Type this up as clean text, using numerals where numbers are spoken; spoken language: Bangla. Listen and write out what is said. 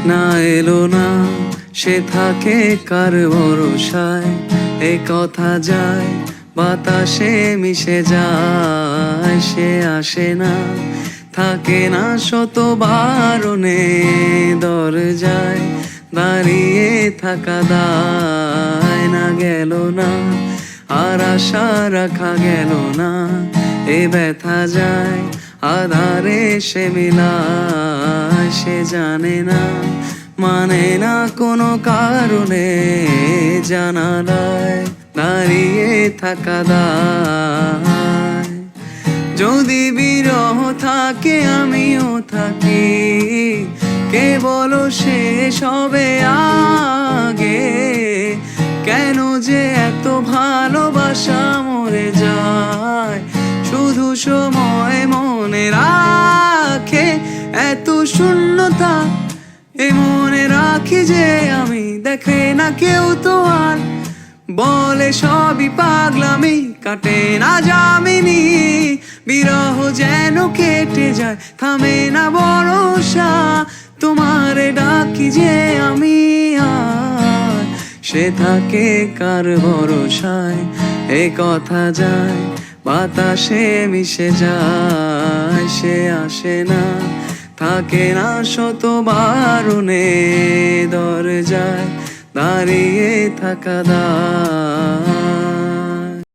না এলো না সে থাকে কার ভরসায়, এ কথা যায় বাতাসে মিশে যায়। সে আসে না থাকে না শত বারণে, দরজায় দাঁড়িয়ে থাকা দায়। না গেল না আর আশা রাখা গেল না, এ ব্যথা যায় আধারে সে মিলায়। সে জানে না মানে না কোনো কারণে, জানালায় দাঁড়িয়ে থাকা দায়। যদি বিরহ থাকে আমিও থাকি, কেবল শেষ হবে আগে। কেন যে এত ভালোবাসা মরে যায়, শুধু সময় মনে রাখে এত শূন্যতা। এ মনে রাখি যে আমি, দেখে না কেউ তো আর, বলে সবই পাগলামি, কাটে না যামিনী। বিরহ যেন কেটে যায়, থামে না ভরসা, তোমারে ডাকি যে আমি আর। সে থাকে কার ভরসায়, এ কথা যায় বাতাসে মিশে যায়। সে আসে না থাকে না শত বারণে, দরজায় দাঁড়িয়ে থাকা দায়।